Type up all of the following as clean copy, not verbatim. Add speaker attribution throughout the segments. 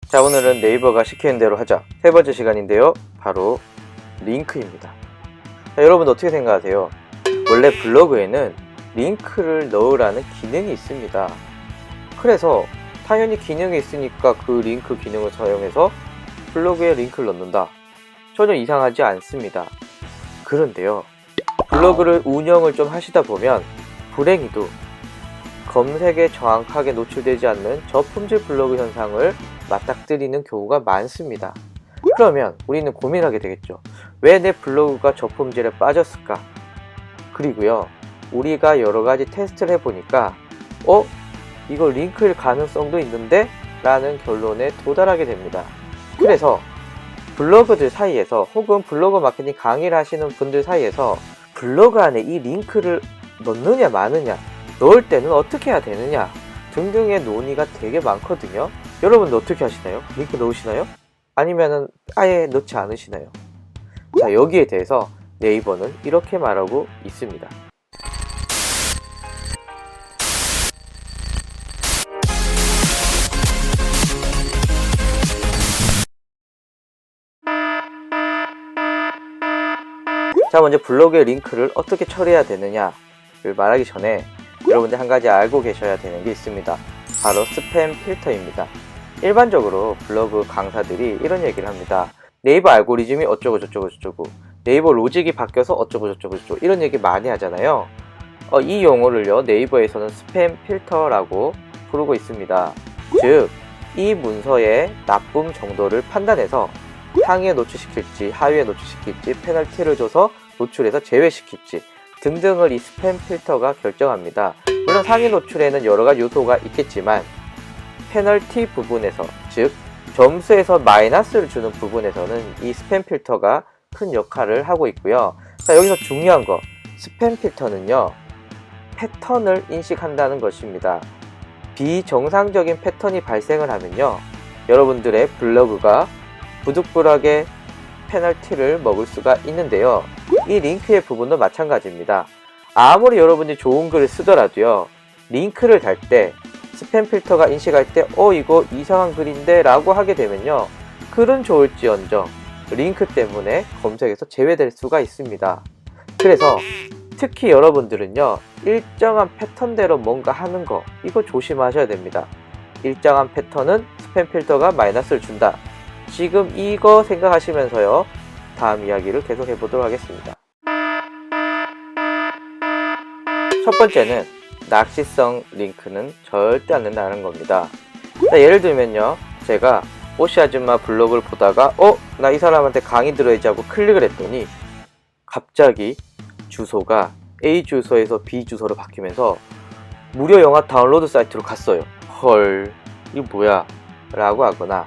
Speaker 1: 자, 오늘은 네이버가 시키는 대로 하자 세 번째 시간인데요, 바로 링크입니다. 자, 여러분 어떻게 생각하세요? 원래 블로그에는 링크를 넣으라는 기능이 있습니다. 그래서 당연히 기능이 있으니까 그 링크 기능을 사용해서 블로그에 링크를 넣는다. 전혀 이상하지 않습니다. 그런데요, 블로그를 운영을 좀 하시다 보면 불행히도 검색에 정확하게 노출되지 않는 저품질 블로그 현상을 맞닥뜨리는 경우가 많습니다. 그러면 우리는 고민하게 되겠죠. 왜 내 블로그가 저품질에 빠졌을까? 그리고요, 우리가 여러가지 테스트를 해보니까 이거 링크일 가능성도 있는데? 라는 결론에 도달하게 됩니다. 그래서 블로거들 사이에서 혹은 블로그 마케팅 강의를 하시는 분들 사이에서 블로그 안에 이 링크를 넣느냐 마느냐, 넣을 때는 어떻게 해야 되느냐 등등의 논의가 되게 많거든요. 여러분도 어떻게 하시나요? 링크 넣으시나요? 아니면은 아예 넣지 않으시나요? 자, 여기에 대해서 네이버는 이렇게 말하고 있습니다. 자, 먼저 블로그의 링크를 어떻게 처리해야 되느냐를 말하기 전에 여러분들 한 가지 알고 계셔야 되는 게 있습니다. 바로 스팸 필터입니다. 일반적으로 블로그 강사들이 이런 얘기를 합니다. 네이버 알고리즘이 어쩌고 저쩌고 저쩌고, 네이버 로직이 바뀌어서 어쩌고 저쩌고 저쩌고, 이런 얘기 많이 하잖아요. 이 용어를요, 네이버에서는 스팸 필터라고 부르고 있습니다. 즉, 이 문서의 나쁨 정도를 판단해서 상위에 노출시킬지 하위에 노출시킬지, 페널티를 줘서 노출해서 제외시킬지 등등을 이 스팸 필터가 결정합니다. 물론 상위 노출에는 여러가지 요소가 있겠지만 페널티 부분에서, 즉 점수에서 마이너스를 주는 부분에서는 이 스팸 필터가 큰 역할을 하고 있고요. 자, 여기서 중요한 거, 스팸 필터는요, 패턴을 인식한다는 것입니다. 비정상적인 패턴이 발생을 하면요, 여러분들의 블로그가 부득불하게 페널티를 먹을 수가 있는데요. 이 링크의 부분도 마찬가지입니다. 아무리 여러분이 좋은 글을 쓰더라도요, 링크를 달 때 스팸 필터가 인식할 때 이거 이상한 글인데 라고 하게 되면요, 글은 좋을지언정 링크 때문에 검색에서 제외될 수가 있습니다. 그래서 특히 여러분들은요, 일정한 패턴대로 뭔가 하는 거, 이거 조심하셔야 됩니다. 일정한 패턴은 스팸 필터가 마이너스를 준다. 지금 이거 생각하시면서요, 다음 이야기를 계속 해보도록 하겠습니다. 첫 번째는 낚시성 링크는 절대 안 된다는 겁니다. 자, 예를 들면요, 제가 오씨 아줌마 블로그를 보다가 나 이 사람한테 강의 들어야지 하고 클릭을 했더니 갑자기 주소가 A 주소에서 B 주소로 바뀌면서 무료 영화 다운로드 사이트로 갔어요. 헐, 이거 뭐야? 라고 하거나,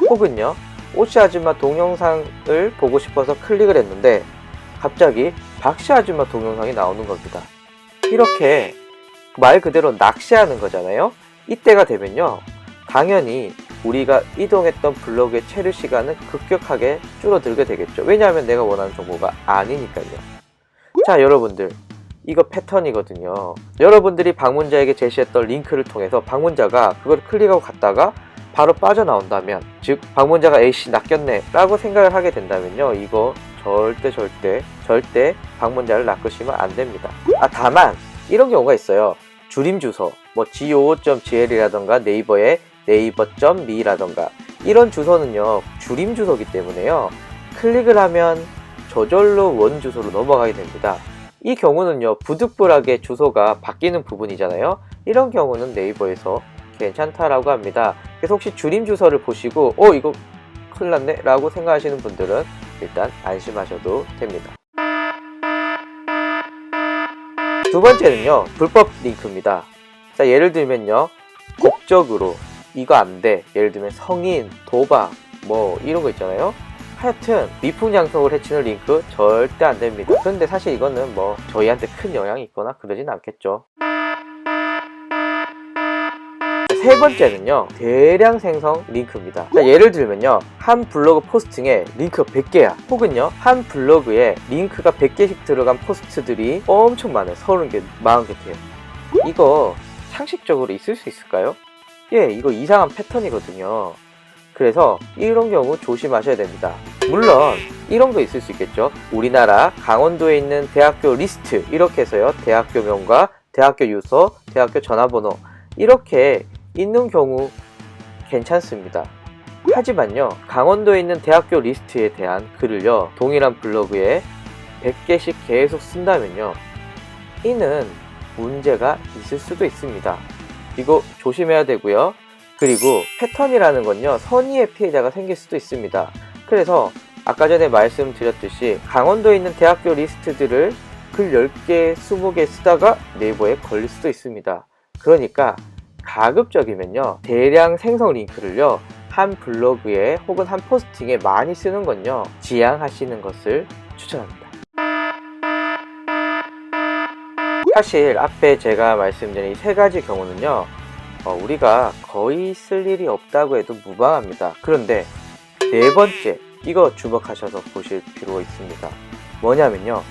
Speaker 1: 혹은요, 오씨 아줌마 동영상을 보고 싶어서 클릭을 했는데 갑자기 박씨 아줌마 동영상이 나오는 겁니다. 이렇게 말 그대로 낚시하는 거잖아요. 이때가 되면요, 당연히 우리가 이동했던 블로그의 체류 시간은 급격하게 줄어들게 되겠죠. 왜냐하면 내가 원하는 정보가 아니니까요. 자, 여러분들, 이거 패턴이거든요. 여러분들이 방문자에게 제시했던 링크를 통해서 방문자가 그걸 클릭하고 갔다가 바로 빠져나온다면, 즉 방문자가 에이씨 낚였네 라고 생각을 하게 된다면요, 이거 절대 방문자를 낚으시면 안 됩니다. 다만 이런 경우가 있어요. 줄임 주소, go.gl이라던가 네이버의 naver.me라던가 이런 주소는요, 줄임 주소이기 때문에요, 클릭을 하면 저절로 원 주소로 넘어가게 됩니다. 이 경우는요, 부득불하게 주소가 바뀌는 부분이잖아요. 이런 경우는 네이버에서 괜찮다라고 합니다. 그래서 혹시 줄임 주소를 보시고 이거 큰일 났네 라고 생각하시는 분들은 일단 안심하셔도 됩니다. 두 번째는요, 불법 링크입니다. 자, 예를 들면요, 곡적으로 이거 안 돼, 예를 들면 성인, 도박 이런 거 있잖아요. 하여튼 미풍양속을 해치는 링크 절대 안 됩니다. 그런데 사실 이거는 저희한테 큰 영향이 있거나 그러진 않겠죠. 세 번째는요, 대량 생성 링크입니다. 자, 예를 들면요, 한 블로그 포스팅에 링크가 100개야. 혹은요, 한 블로그에 링크가 100개씩 들어간 포스트들이 엄청 많아요. 30개, 40개 돼요. 이거 상식적으로 있을 수 있을까요? 이거 이상한 패턴이거든요. 그래서 이런 경우 조심하셔야 됩니다. 물론 이런 거 있을 수 있겠죠. 우리나라 강원도에 있는 대학교 리스트 이렇게 해서요, 대학교명과 대학교 유서, 대학교 전화번호 이렇게 있는 경우 괜찮습니다. 하지만요, 강원도에 있는 대학교 리스트에 대한 글을요, 동일한 블로그에 100개씩 계속 쓴다면요, 이는 문제가 있을 수도 있습니다. 이거 조심해야 되고요. 그리고 패턴이라는 건요, 선의의 피해자가 생길 수도 있습니다. 그래서 아까 전에 말씀드렸듯이 강원도에 있는 대학교 리스트들을 글 10개, 20개 쓰다가 네이버에 걸릴 수도 있습니다. 그러니까 가급적이면요, 대량 생성 링크를요, 한 블로그에 혹은 한 포스팅에 많이 쓰는 건요, 지양하시는 것을 추천합니다. 사실 앞에 제가 말씀드린 이 세 가지 경우는요, 우리가 거의 쓸 일이 없다고 해도 무방합니다. 그런데 네 번째, 이거 주목하셔서 보실 필요가 있습니다. 뭐냐면요,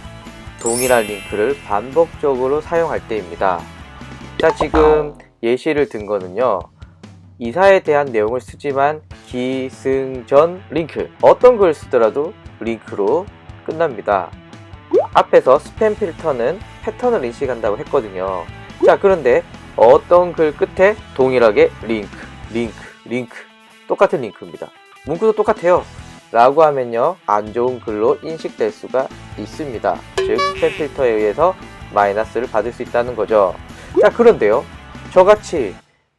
Speaker 1: 동일한 링크를 반복적으로 사용할 때입니다. 자, 지금 예시를 든 거는요, 이사에 대한 내용을 쓰지만 기승전 링크, 어떤 글 쓰더라도 링크로 끝납니다. 앞에서 스팸 필터는 패턴을 인식한다고 했거든요. 자, 그런데 어떤 글 끝에 동일하게 링크 똑같은 링크입니다. 문구도 똑같아요 라고 하면요, 안 좋은 글로 인식될 수가 있습니다. 즉 스팸 필터에 의해서 마이너스를 받을 수 있다는 거죠. 자, 그런데요, 저같이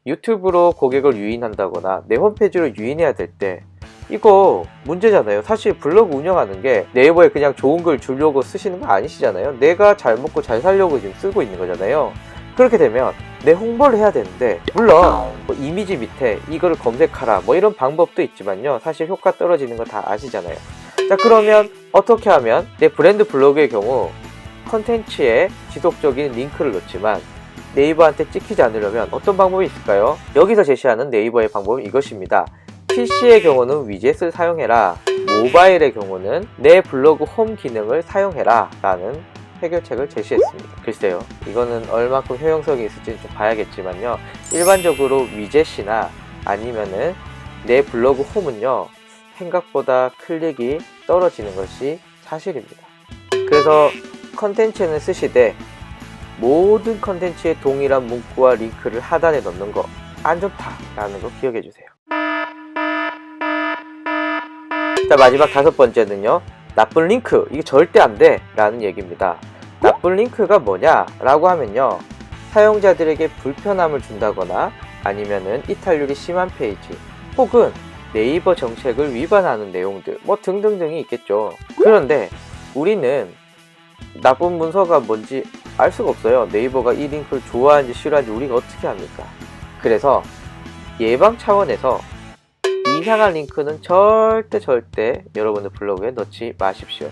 Speaker 1: 유튜브로 고객을 유인한다거나 내 홈페이지로 유인해야 될 때 이거 문제잖아요. 사실 블로그 운영하는 게 네이버에 그냥 좋은 글 주려고 쓰시는 거 아니시잖아요. 내가 잘 먹고 잘 살려고 지금 쓰고 있는 거잖아요. 그렇게 되면 내 홍보를 해야 되는데, 물론 뭐 이미지 밑에 이거를 검색하라 뭐 이런 방법도 있지만요, 사실 효과 떨어지는 거 다 아시잖아요. 자, 그러면 어떻게 하면 내 브랜드 블로그의 경우 컨텐츠에 지속적인 링크를 넣지만 네이버한테 찍히지 않으려면 어떤 방법이 있을까요? 여기서 제시하는 네이버의 방법은 이것입니다. PC의 경우는 위젯을 사용해라, 모바일의 경우는 내 블로그 홈 기능을 사용해라 라는 해결책을 제시했습니다. 글쎄요, 이거는 얼마큼 효용성이 있을지는 좀 봐야겠지만요, 일반적으로 위젯이나 아니면은 내 블로그 홈은요, 생각보다 클릭이 떨어지는 것이 사실입니다. 그래서 컨텐츠는 쓰시되 모든 컨텐츠에 동일한 문구와 링크를 하단에 넣는 거 안 좋다라는 거 기억해 주세요. 자, 마지막 다섯 번째는요, 나쁜 링크, 이게 절대 안 돼 라는 얘기입니다. 나쁜 링크가 뭐냐 라고 하면요, 사용자들에게 불편함을 준다거나 아니면은 이탈률이 심한 페이지, 혹은 네이버 정책을 위반하는 내용들 뭐 등등등이 있겠죠. 그런데 우리는 나쁜 문서가 뭔지 알 수가 없어요. 네이버가 이 링크를 좋아하는지 싫어하는지 우리가 어떻게 합니까? 그래서 예방 차원에서 이상한 링크는 절대 여러분들 블로그에 넣지 마십시오.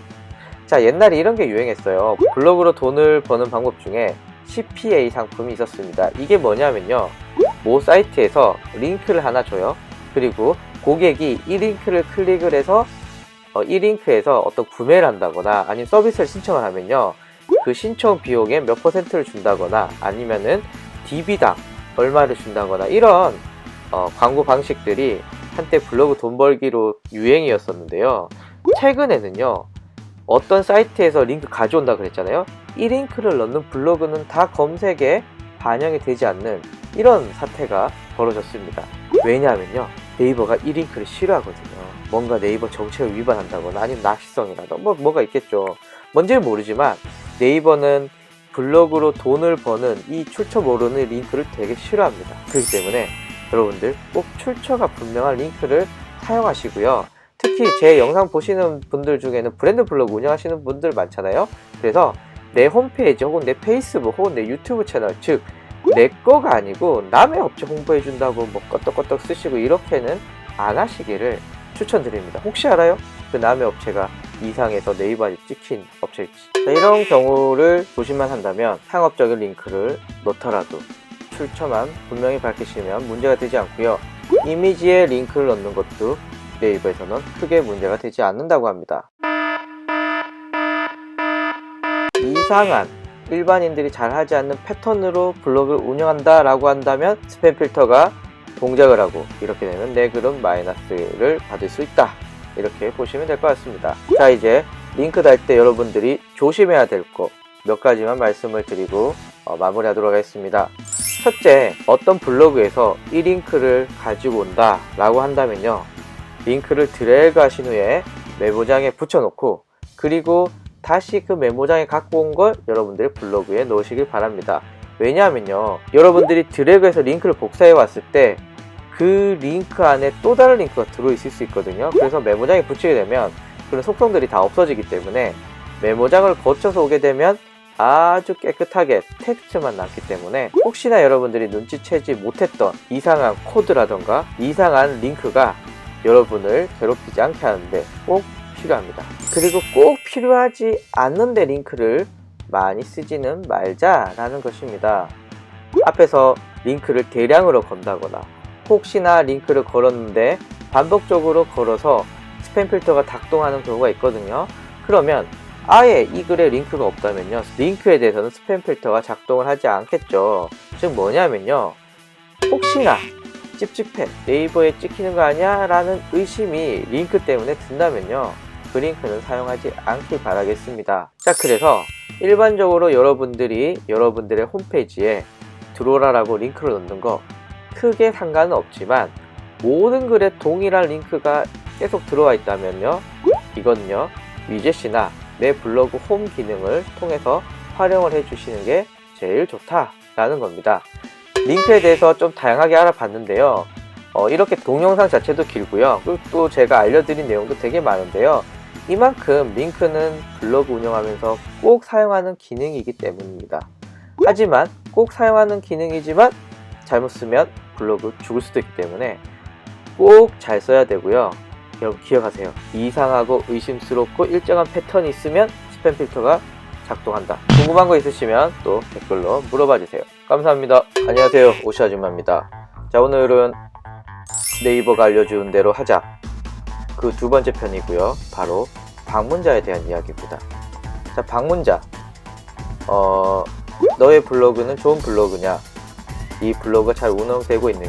Speaker 1: 자, 옛날에 이런 게 유행했어요. 블로그로 돈을 버는 방법 중에 CPA 상품이 있었습니다. 이게 뭐냐면요, 모 사이트에서 링크를 하나 줘요. 그리고 고객이 이 링크를 클릭을 해서 이 링크에서 어떤 구매를 한다거나 아니면 서비스를 신청을 하면요, 그 신청 비용의 몇 퍼센트를 준다거나 아니면은 DB당 얼마를 준다거나 이런 광고 방식들이 한때 블로그 돈 벌기로 유행이었었는데요. 최근에는요, 어떤 사이트에서 링크 가져온다 그랬잖아요. 이 링크를 넣는 블로그는 다 검색에 반영이 되지 않는 이런 사태가 벌어졌습니다. 왜냐하면요, 네이버가 이 링크를 싫어하거든요. 뭔가 네이버 정책을 위반한다거나 아니면 낚시성이라도 뭐가 있겠죠. 뭔지는 모르지만 네이버는 블로그로 돈을 버는 이 출처 모르는 링크를 되게 싫어합니다. 그렇기 때문에 여러분들 꼭 출처가 분명한 링크를 사용하시고요. 특히 제 영상 보시는 분들 중에는 브랜드 블로그 운영하시는 분들 많잖아요. 그래서 내 홈페이지 혹은 내 페이스북 혹은 내 유튜브 채널, 즉 내 거가 아니고 남의 업체 홍보해 준다고 뭐 껐덕껐덕 쓰시고 이렇게는 안 하시기를 추천드립니다. 혹시 알아요? 그 남의 업체가 이상해서 네이버에 찍힌 업체일지. 자, 이런 경우를 조심만 한다면 상업적인 링크를 넣더라도 출처만 분명히 밝히시면 문제가 되지 않고요. 이미지에 링크를 넣는 것도 네이버에서는 크게 문제가 되지 않는다고 합니다. 이상한 일반인들이 잘 하지 않는 패턴으로 블로그를 운영한다 라고 한다면 스팸 필터가 동작을 하고 이렇게 되면 내 글은 마이너스를 받을 수 있다. 이렇게 보시면 될 것 같습니다. 자, 이제 링크 달 때 여러분들이 조심해야 될 거 몇 가지만 말씀을 드리고 마무리하도록 하겠습니다. 첫째, 어떤 블로그에서 이 링크를 가지고 온다 라고 한다면요, 링크를 드래그 하신 후에 메모장에 붙여놓고 그리고 다시 그 메모장에 갖고 온 걸 여러분들의 블로그에 넣으시길 바랍니다. 왜냐하면요, 여러분들이 드래그해서 링크를 복사해 왔을 때 그 링크 안에 또 다른 링크가 들어있을 수 있거든요. 그래서 메모장에 붙이게 되면 그런 속성들이 다 없어지기 때문에 메모장을 거쳐서 오게 되면 아주 깨끗하게 텍스트만 남기 때문에 혹시나 여러분들이 눈치채지 못했던 이상한 코드라던가 이상한 링크가 여러분을 괴롭히지 않게 하는데 꼭 필요합니다. 그리고 꼭 필요하지 않는데 링크를 많이 쓰지는 말자라는 것입니다. 앞에서 링크를 대량으로 건다거나 혹시나 링크를 걸었는데 반복적으로 걸어서 스팸 필터가 작동하는 경우가 있거든요. 그러면 아예 이 글에 링크가 없다면요, 링크에 대해서는 스팸 필터가 작동을 하지 않겠죠. 즉 뭐냐면요, 혹시나 찝찝해, 네이버에 찍히는 거 아니야? 라는 의심이 링크 때문에 든다면요, 그 링크는 사용하지 않길 바라겠습니다. 자, 그래서 일반적으로 여러분들이 여러분들의 홈페이지에 들어오라라고 리nk를 넣는 거 크게 상관은 없지만 모든 글에 동일한 링크가 계속 들어와 있다면요, 이거는요 위젯이나 내 블로그 홈 기능을 통해서 활용을 해주시는 게 제일 좋다라는 겁니다. 링크에 대해서 좀 다양하게 알아봤는데요, 이렇게 동영상 자체도 길고요, 그리고 또 제가 알려드린 내용도 되게 많은데요, 이만큼 링크는 블로그 운영하면서 꼭 사용하는 기능이기 때문입니다. 하지만 꼭 사용하는 기능이지만 잘못 쓰면 블로그 죽을 수도 있기 때문에 꼭 잘 써야 되고요. 여러분 기억하세요. 이상하고 의심스럽고 일정한 패턴이 있으면 스팸 필터가 작동한다. 궁금한 거 있으시면 또 댓글로 물어봐 주세요. 감사합니다. 안녕하세요, 오시 아줌마입니다. 자, 오늘은 네이버가 알려준 대로 하자, 그 두 번째 편이고요. 바로 방문자에 대한 이야기입니다. 자, 방문자. 너의 블로그는 좋은 블로그냐? 이 블로그가 잘 운영되고 있느냐?